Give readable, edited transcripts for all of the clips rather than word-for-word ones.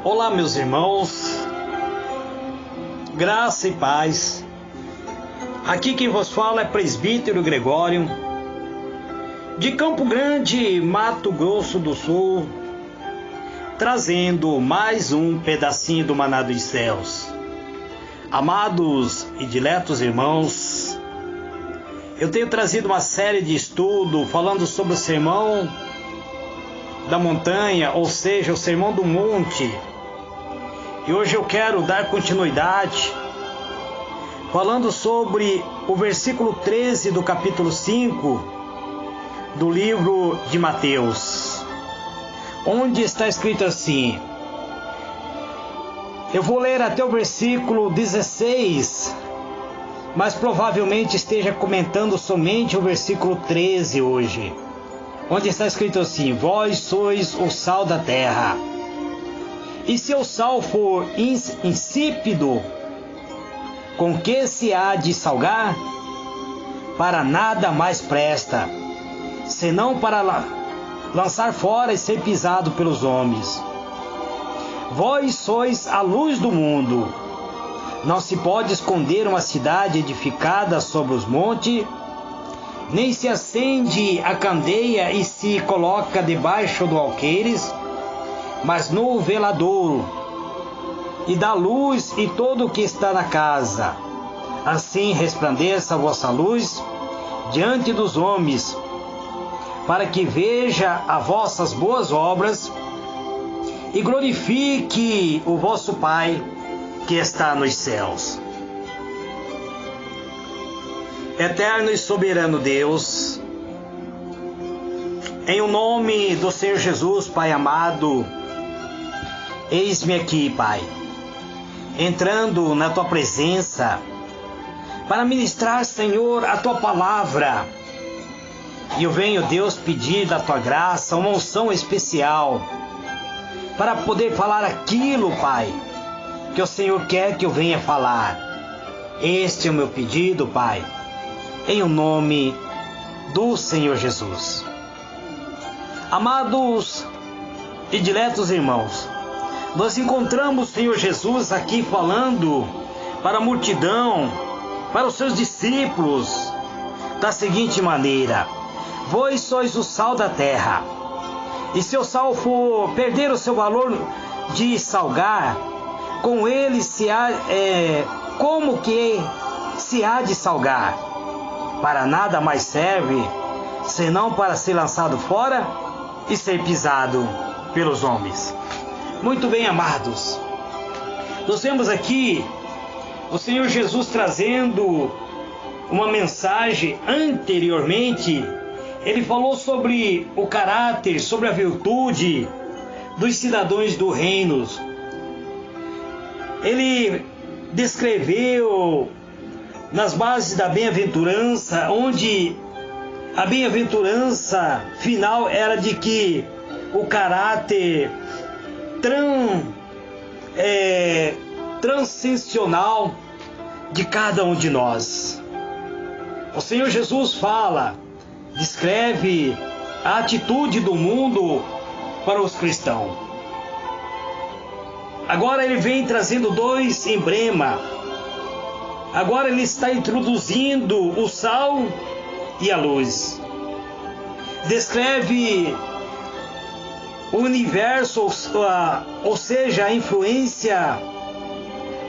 Olá, meus irmãos, graça e paz. Aqui quem vos fala é presbítero Gregório, de Campo Grande, Mato Grosso do Sul, trazendo mais um pedacinho do maná dos céus. Amados e diletos irmãos, eu tenho trazido uma série de estudo falando sobre o sermão da montanha, ou seja, o sermão do monte. E hoje eu quero dar continuidade falando sobre o versículo 13 do capítulo 5 do livro de Mateus, onde está escrito assim. Eu vou ler até o versículo 16, mas provavelmente esteja comentando somente o versículo 13 hoje, onde está escrito assim: vós sois o sal da terra. E se o sal for insípido, com que se há de salgar? Para nada mais presta, senão para lançar fora e ser pisado pelos homens. Vós sois a luz do mundo. Não se pode esconder uma cidade edificada sobre os montes, nem se acende a candeia e se coloca debaixo do alqueires, mas no veladouro, e dá luz e todo o que está na casa. Assim resplandeça a vossa luz diante dos homens, para que veja as vossas boas obras e glorifique o vosso Pai que está nos céus. Eterno e soberano Deus, em o nome do Senhor Jesus, Pai amado, eis-me aqui, Pai, entrando na Tua presença para ministrar, Senhor, a Tua palavra. E eu venho, Deus, pedir da Tua graça uma unção especial para poder falar aquilo, Pai, que o Senhor quer que eu venha falar. Este é o meu pedido, Pai, em o nome do Senhor Jesus. Amados e diletos irmãos, nós encontramos o Senhor Jesus aqui falando para a multidão, para os seus discípulos, da seguinte maneira: vós sois o sal da terra, e se o sal for perder o seu valor de salgar, com ele como que se há de salgar? Para nada mais serve, senão para ser lançado fora e ser pisado pelos homens. Muito bem, amados, nós vemos aqui o Senhor Jesus trazendo uma mensagem. Anteriormente, ele falou sobre o caráter, sobre a virtude dos cidadãos do reino. Ele descreveu nas bases da bem-aventurança, onde a bem-aventurança final era de que o caráter transcensional de cada um de nós. O Senhor Jesus descreve a atitude do mundo para os cristãos. Agora ele vem trazendo dois emblemas. Agora ele está introduzindo o sal e a luz. Descreve o universo, ou seja, a influência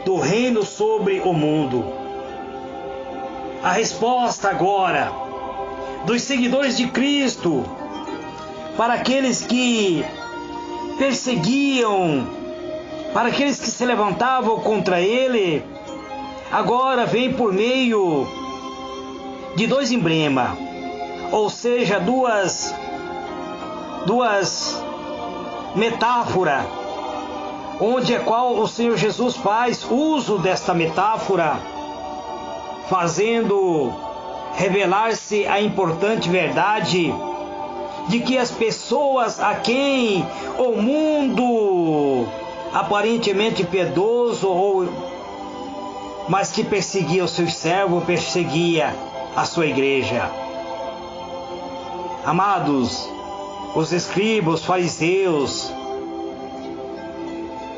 do reino sobre o mundo. A resposta agora dos seguidores de Cristo para aqueles que perseguiam, para aqueles que se levantavam contra ele, agora vem por meio de dois emblemas, ou seja, duas metáforas, onde é qual o Senhor Jesus faz uso desta metáfora, fazendo revelar-se a importante verdade de que as pessoas a quem o mundo aparentemente piedoso, mas que perseguia os seus servos, perseguia a sua igreja. Amados, os escribas, os fariseus,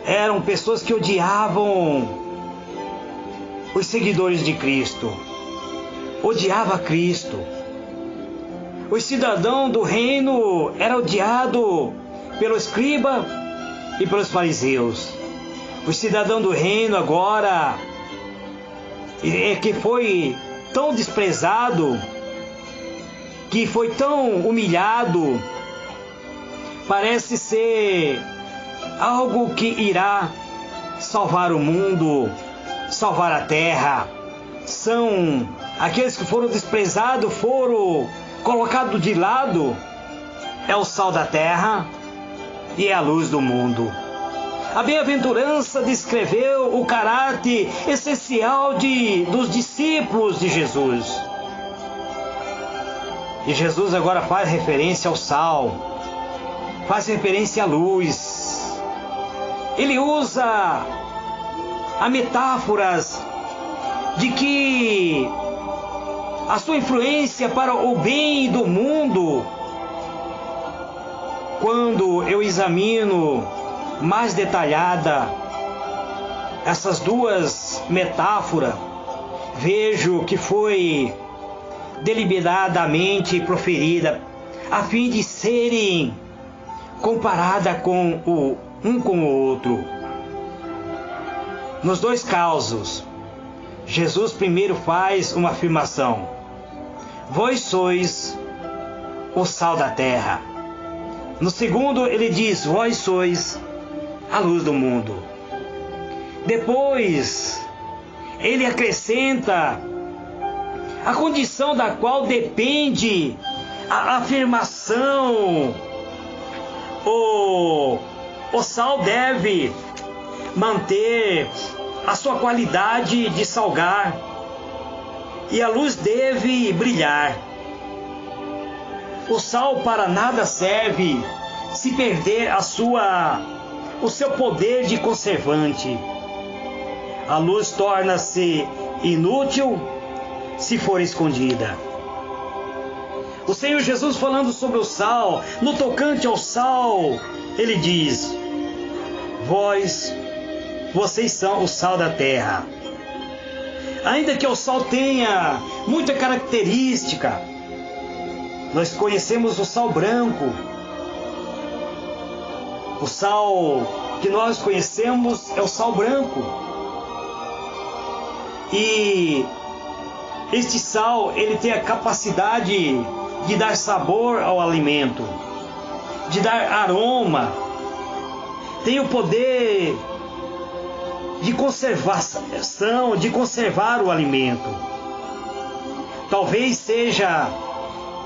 eram pessoas que odiavam os seguidores de Cristo, odiava Cristo. O cidadão do reino era odiado pelo escriba e pelos fariseus. O cidadão do reino agora, que foi tão desprezado, que foi tão humilhado, parece ser algo que irá salvar o mundo, salvar a terra. São aqueles que foram desprezados, foram colocados de lado. É o sal da terra e é a luz do mundo. A bem-aventurança descreveu o caráter essencial dos discípulos de Jesus. E Jesus agora faz referência ao sal, faz referência à luz. Ele usa a metáforas de que a sua influência para o bem do mundo, quando eu examino mais detalhada essas duas metáforas, vejo que foi deliberadamente proferida a fim de serem comparadas um com o outro. Nos dois casos, Jesus primeiro faz uma afirmação: vós sois o sal da terra. No segundo, ele diz: vós sois a luz do mundo. Depois, ele acrescenta a condição da qual depende a afirmação. O sal deve manter a sua qualidade de salgar e a luz deve brilhar. O sal para nada serve se perder o seu poder de conservante. A luz torna-se inútil se for escondida. O Senhor Jesus, falando sobre o sal, no tocante ao sal, ele diz: vocês são o sal da terra. Ainda que o sal tenha muita característica, nós conhecemos o sal branco. O sal que nós conhecemos é o sal branco. E este sal, ele tem a capacidade de dar sabor ao alimento, de dar aroma, tem o poder de conservação, de conservar o alimento. Talvez seja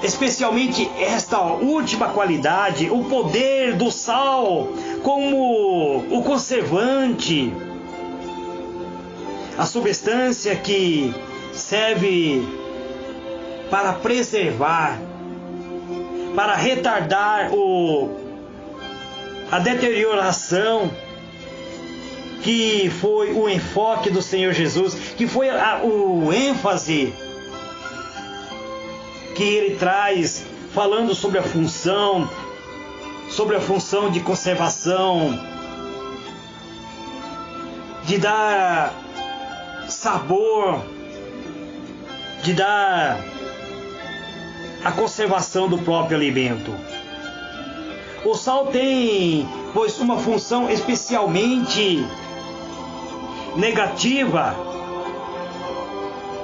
especialmente esta última qualidade, o poder do sal como o conservante, a substância que serve para preservar, para retardar a deterioração, que foi o enfoque do Senhor Jesus, que foi o ênfase que ele traz, falando sobre a função de conservação, de dar sabor, de dar a conservação do próprio alimento. O sal tem, pois, uma função especialmente negativa,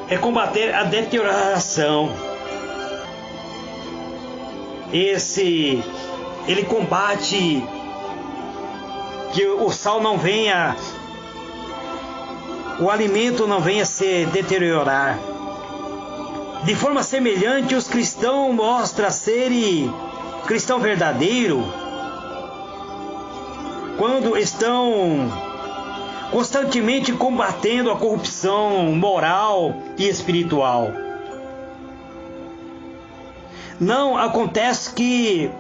é combater a deterioração. Ele combate que o sal não venha, o alimento não venha se deteriorar. De forma semelhante, os cristãos mostram serem cristão verdadeiro quando estão constantemente combatendo a corrupção moral e espiritual. Não acontece que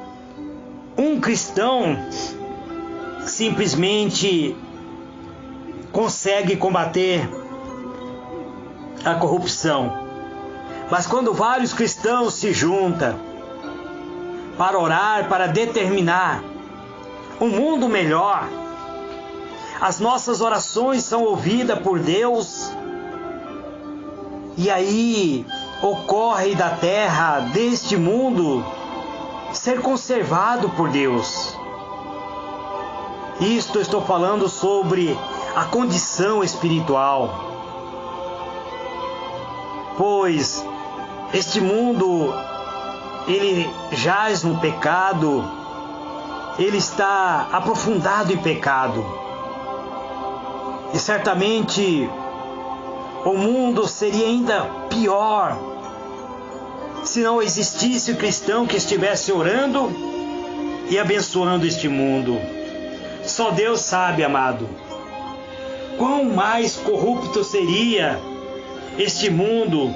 um cristão simplesmente consegue combater a corrupção, mas quando vários cristãos se juntam para orar, para determinar um mundo melhor, as nossas orações são ouvidas por Deus. E aí ocorre da terra, deste mundo, ser conservado por Deus. Isto estou falando sobre a condição espiritual. Pois este mundo, ele jaz no pecado, ele está aprofundado em pecado. E certamente o mundo seria ainda pior se não existisse o cristão que estivesse orando e abençoando este mundo. Só Deus sabe, amado, quão mais corrupto seria este mundo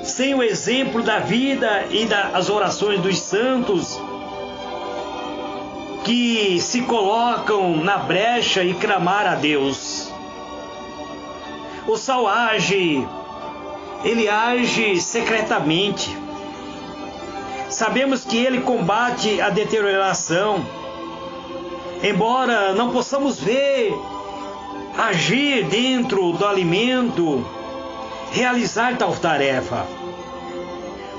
sem o exemplo da vida e das orações dos santos que se colocam na brecha e clamar a Deus. O Sal age, ele age secretamente. Sabemos que ele combate a deterioração, embora não possamos ver agir dentro do alimento, realizar tal tarefa.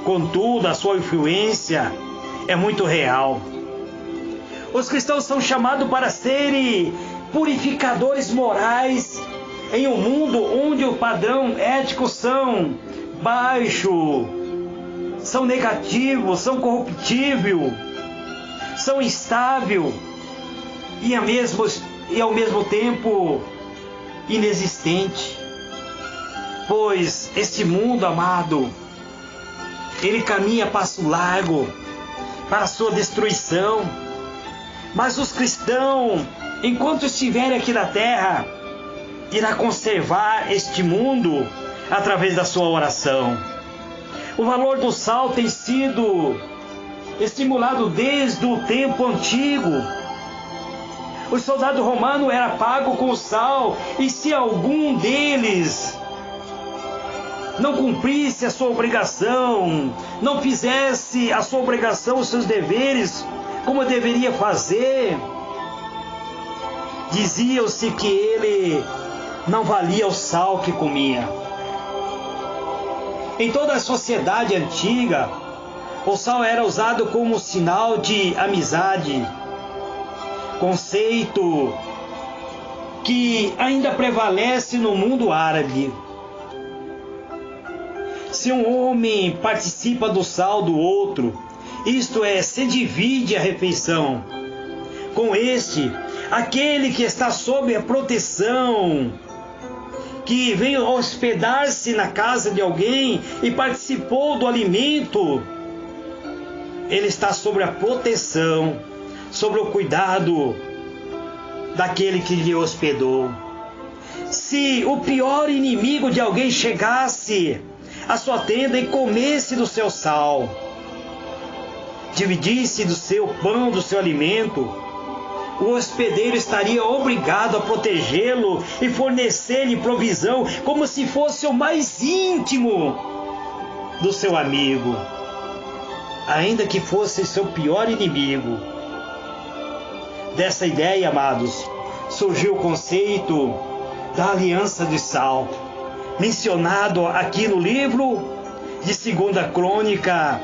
Contudo, a sua influência é muito real. Os cristãos são chamados para serem purificadores morais em um mundo onde o padrão ético são baixo, são negativos, são corruptível, são instável e ao mesmo tempo inexistente. Pois este mundo, amado, ele caminha a passo largo para a sua destruição. Mas os cristãos, enquanto estiverem aqui na terra, irá conservar este mundo através da sua oração. O valor do sal tem sido estimulado desde o tempo antigo. O soldado romano era pago com o sal, e se algum deles não cumprisse a sua obrigação, não fizesse a sua obrigação, os seus deveres, como deveria fazer, dizia-se que ele não valia o sal que comia. Em toda a sociedade antiga, o sal era usado como sinal de amizade, conceito que ainda prevalece no mundo árabe. Se um homem participa do sal do outro, isto é, se divide a refeição com este, aquele que está sob a proteção, que veio hospedar-se na casa de alguém e participou do alimento, ele está sobre a proteção, sobre o cuidado daquele que lhe hospedou. Se o pior inimigo de alguém chegasse à sua tenda e comesse do seu sal, dividisse do seu pão, do seu alimento, o hospedeiro estaria obrigado a protegê-lo e fornecer-lhe provisão como se fosse o mais íntimo do seu amigo, ainda que fosse seu pior inimigo. Dessa ideia, amados, surgiu o conceito da aliança de sal, mencionado aqui no livro de 2 Crônica,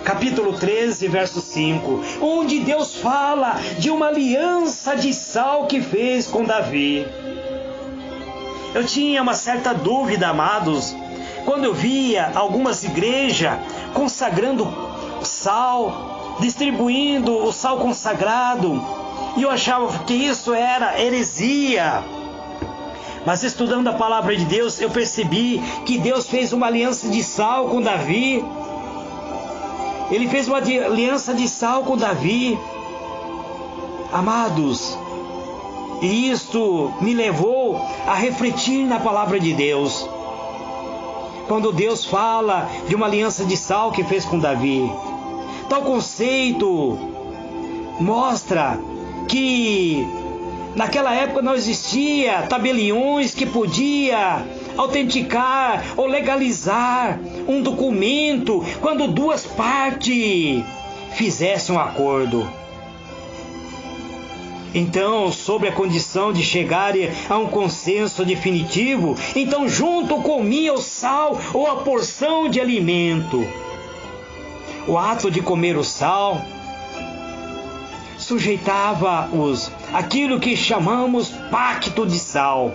capítulo 13, verso 5, onde Deus fala de uma aliança de sal que fez com Davi. Eu tinha uma certa dúvida, amados, quando eu via algumas igrejas consagrando sal, distribuindo o sal consagrado, e eu achava que isso era heresia. Mas estudando a palavra de Deus, eu percebi que Deus fez uma aliança de sal com Davi. Ele fez uma aliança de sal com Davi. Amados, e isto me levou a refletir na palavra de Deus. Quando Deus fala de uma aliança de sal que fez com Davi, tal conceito mostra que naquela época não existia tabeliões que podia autenticar ou legalizar um documento quando duas partes fizessem um acordo. Então, sobre a condição de chegar a um consenso definitivo, então junto comia o sal ou a porção de alimento. O ato de comer o sal sujeitava-os àquilo que chamamos pacto de sal.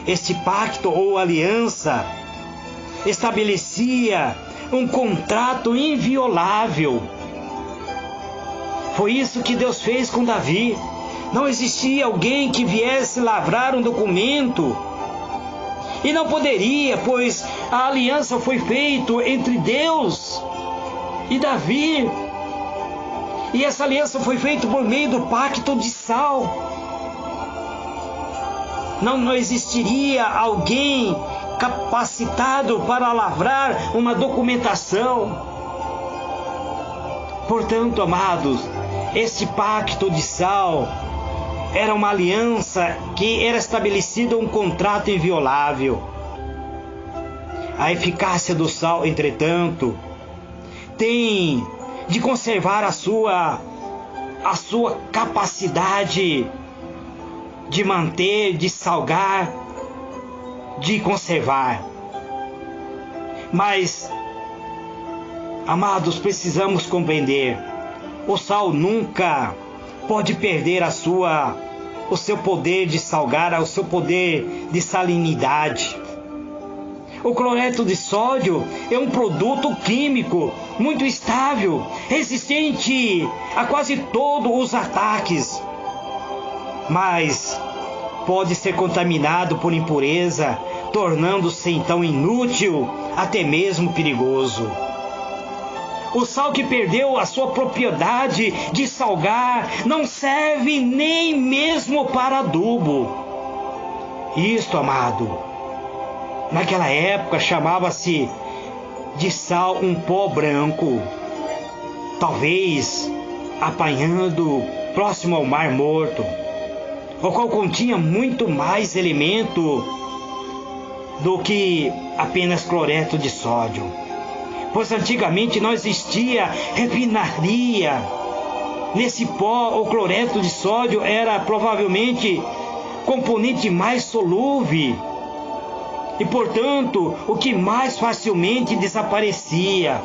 Este pacto ou aliança estabelecia um contrato inviolável. Foi isso que Deus fez com Davi. Não existia alguém que viesse lavrar um documento. E não poderia, pois a aliança foi feita entre Deus e Davi. E essa aliança foi feita por meio do pacto de sal. Não existiria alguém capacitado para lavrar uma documentação. Portanto, amados, este pacto de sal era uma aliança que era estabelecida um contrato inviolável. A eficácia do sal, entretanto, tem de conservar a sua capacidade de manter, de salgar, de conservar. Mas, amados, precisamos compreender, o sal nunca pode perder o seu poder de salgar, o seu poder de salinidade. O cloreto de sódio é um produto químico muito estável, resistente a quase todos os ataques, mas pode ser contaminado por impureza, tornando-se então inútil, até mesmo perigoso. O sal que perdeu a sua propriedade de salgar não serve nem mesmo para adubo. Isto, amado, naquela época chamava-se de sal um pó branco, talvez apanhando próximo ao Mar Morto, o qual continha muito mais elemento do que apenas cloreto de sódio. Pois antigamente não existia refinaria. Nesse pó ou cloreto de sódio era provavelmente componente mais solúvel e, portanto, o que mais facilmente desaparecia.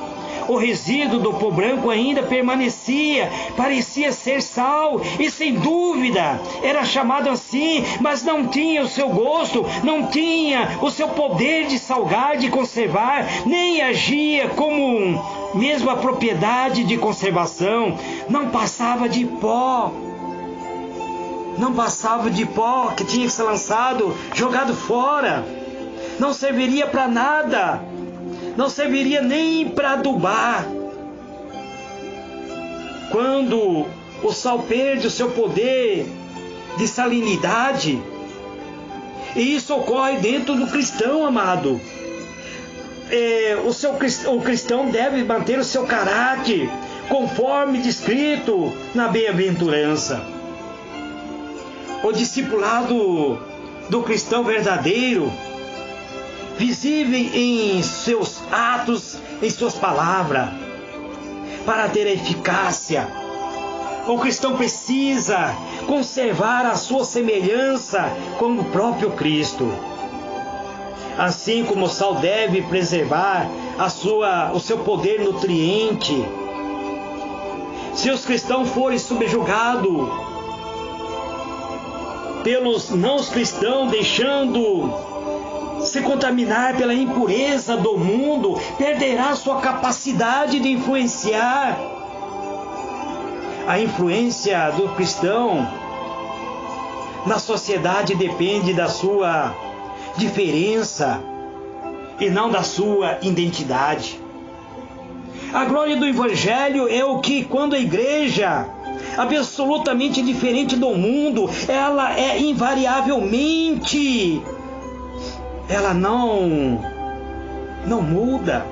O resíduo do pó branco ainda permanecia, parecia ser sal e, sem dúvida, era chamado assim, mas não tinha o seu gosto, não tinha o seu poder de salgar, de conservar, nem agia como mesmo a propriedade de conservação. Não passava de pó. Não passava de pó que tinha que ser lançado, jogado fora. Não serviria para nada. Não serviria nem para adubar. Quando o sal perde o seu poder de salinidade, e isso ocorre dentro do cristão, amado. O cristão deve manter o seu caráter conforme descrito na bem-aventurança. O discipulado do cristão verdadeiro, visível em seus atos, em suas palavras, para ter eficácia. O cristão precisa conservar a sua semelhança com o próprio Cristo. Assim como o sal deve preservar o seu poder nutriente. Se os cristãos forem subjugados pelos não cristãos, deixando se contaminar pela impureza do mundo, perderá sua capacidade de influenciar. A influência do cristão na sociedade depende da sua diferença e não da sua identidade. A glória do Evangelho é o que, quando a igreja, absolutamente diferente do mundo, ela é invariavelmente, ela não muda.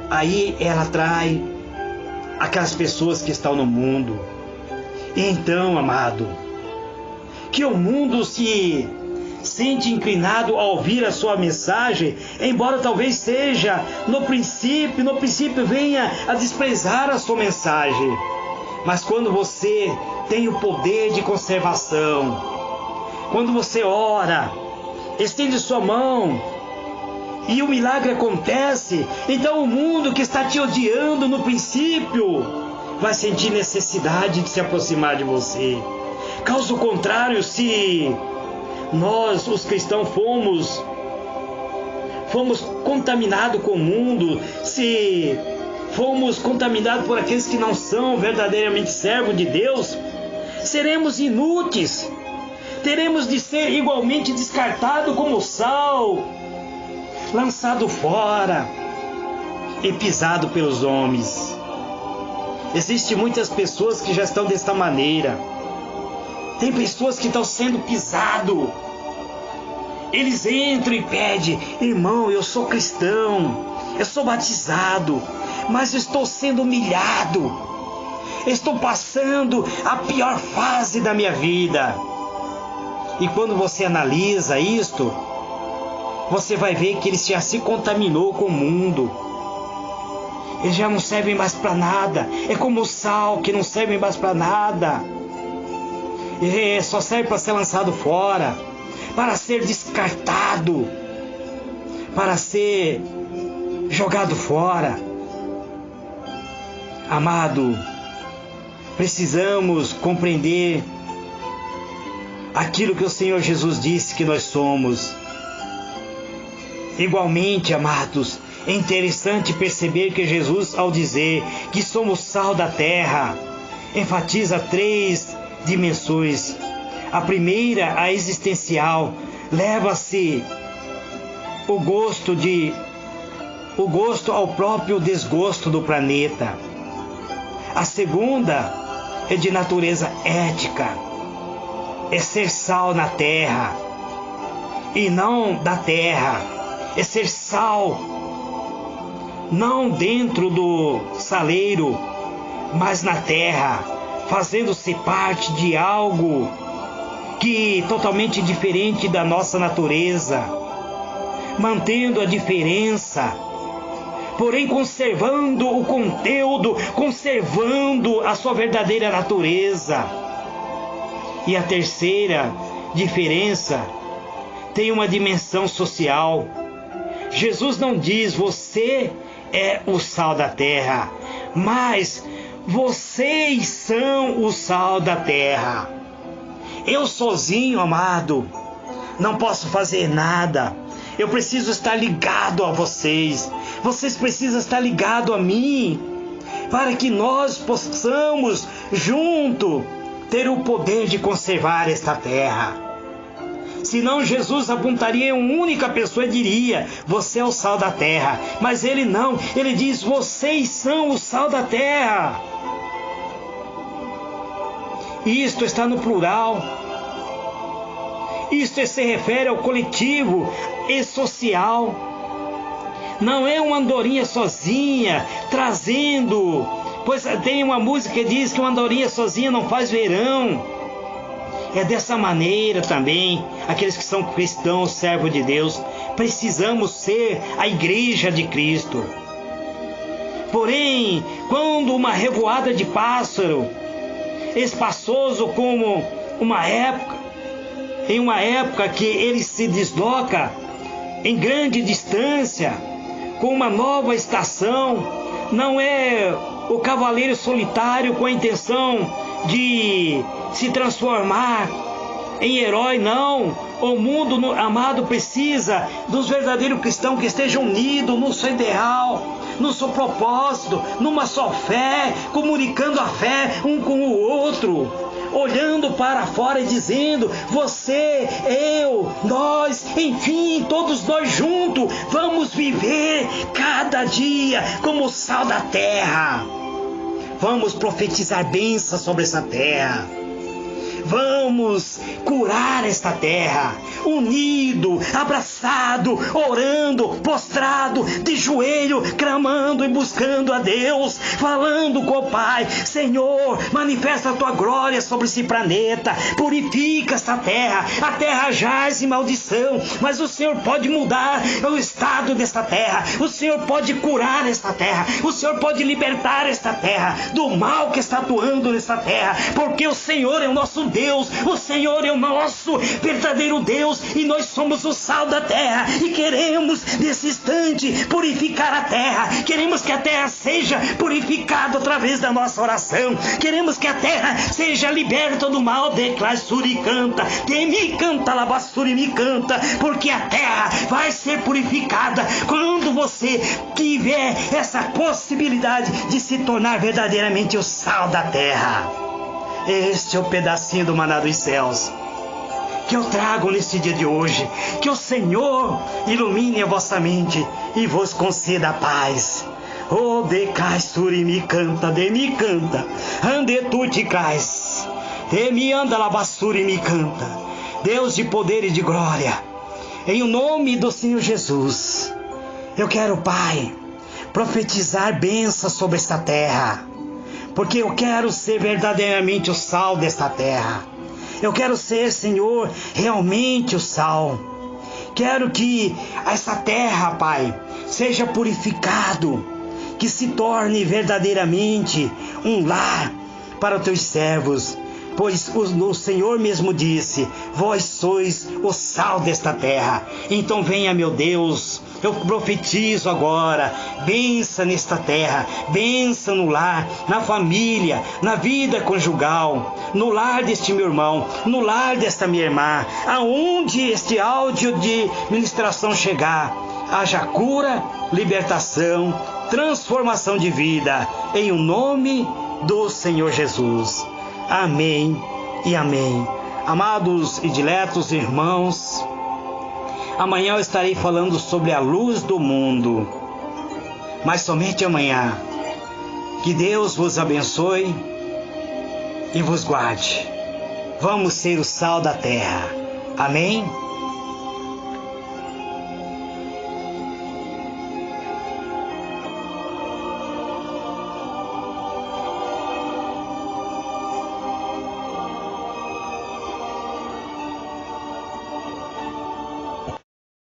Aí ela atrai aquelas pessoas que estão no mundo. Então, amado, que o mundo se sente inclinado a ouvir a sua mensagem, embora talvez seja no princípio venha a desprezar a sua mensagem. Mas quando você tem o poder de conservação, quando você ora, estende sua mão e o milagre acontece, então o mundo que está te odiando no princípio vai sentir necessidade de se aproximar de você. Caso contrário, se nós, os cristãos, fomos contaminados com o mundo, se fomos contaminados por aqueles que não são verdadeiramente servos de Deus, seremos inúteis, teremos de ser igualmente descartados como sal, lançado fora e pisado pelos homens. Existem muitas pessoas que já estão desta maneira. Tem pessoas que estão sendo pisadas. Eles entram e pedem: irmão, eu sou cristão, eu sou batizado, mas estou sendo humilhado, estou passando a pior fase da minha vida. E quando você analisa isto, você vai ver que ele já se contaminou com o mundo. Eles já não servem mais para nada. É como o sal, que não serve mais para nada. Só serve para ser lançado fora, para ser descartado, para ser jogado fora. Amado, precisamos compreender aquilo que o Senhor Jesus disse que nós somos. Igualmente, amados, é interessante perceber que Jesus, ao dizer que somos sal da terra, enfatiza 3 dimensões. A primeira, a existencial, leva-se o gosto ao próprio desgosto do planeta. A segunda é de natureza ética, é ser sal na terra e não da terra, é ser sal não dentro do saleiro, mas na terra, fazendo-se parte de algo que totalmente diferente da nossa natureza, mantendo a diferença, porém conservando o conteúdo, conservando a sua verdadeira natureza. E a terceira diferença tem uma dimensão social. Jesus não diz: você é o sal da terra, mas vocês são o sal da terra. Eu sozinho, amado, não posso fazer nada. Eu preciso estar ligado a vocês. Vocês precisam estar ligados a mim, para que nós possamos, junto, ter o poder de conservar esta terra. Senão Jesus apontaria em uma única pessoa e diria: você é o sal da terra. Mas ele não, ele diz: vocês são o sal da terra. Isto está no plural. Isto se refere ao coletivo e social. Não é uma andorinha sozinha trazendo, pois tem uma música que diz que uma andorinha sozinha não faz verão. É dessa maneira também, aqueles que são cristãos, servos de Deus, precisamos ser a igreja de Cristo. Porém, quando uma revoada de pássaro, espaçoso como uma época, em uma época que ele se desloca em grande distância, com uma nova estação, não é o cavaleiro solitário com a intenção de se transformar em herói, não. O mundo, amado, precisa dos verdadeiros cristãos que estejam unidos no seu ideal, no seu propósito, numa só fé, comunicando a fé um com o outro, olhando para fora e dizendo: você, eu, nós, enfim, todos nós juntos, vamos viver cada dia como o sal da terra. Vamos profetizar bênçãos sobre essa terra. vamos curar esta terra, unido, abraçado, orando, prostrado, de joelho, clamando e buscando a Deus, falando com o Pai. Senhor, manifesta a tua glória sobre esse planeta, purifica esta terra. A terra jaz em maldição, mas o Senhor pode mudar o estado desta terra, o Senhor pode curar esta terra, o Senhor pode libertar esta terra do mal que está atuando nesta terra, porque o Senhor é o nosso Deus, o Senhor é o nosso verdadeiro Deus, e nós somos o sal da terra, e queremos nesse instante purificar a terra, queremos que a terra seja purificada através da nossa oração, queremos que a terra seja liberta do mal. Declara suricanta, temi canta, labassuri me canta, porque a terra vai ser purificada quando você tiver essa possibilidade de se tornar verdadeiramente o sal da terra. Este é o pedacinho do maná dos céus que eu trago neste dia de hoje. Que o Senhor ilumine a vossa mente e vos conceda a paz. Oh, decai suri me canta, de me canta, ande tu te cais, de me anda labassuri me canta. Deus de poder e de glória, em o nome do Senhor Jesus, eu quero, Pai, profetizar bênçãos sobre esta terra, porque eu quero ser verdadeiramente o sal desta terra. Eu quero ser, Senhor, realmente o sal. Quero que essa terra, Pai, seja purificado, que se torne verdadeiramente um lar para os teus servos. Pois o Senhor mesmo disse, vós sois o sal desta terra. Então venha, meu Deus, eu profetizo agora, benção nesta terra, benção no lar, na família, na vida conjugal, no lar deste meu irmão, no lar desta minha irmã, aonde este áudio de ministração chegar, haja cura, libertação, transformação de vida, em o nome do Senhor Jesus. Amém e amém. Amados e diletos irmãos, amanhã eu estarei falando sobre a luz do mundo, mas somente amanhã. Que Deus vos abençoe e vos guarde. Vamos ser o sal da terra. Amém?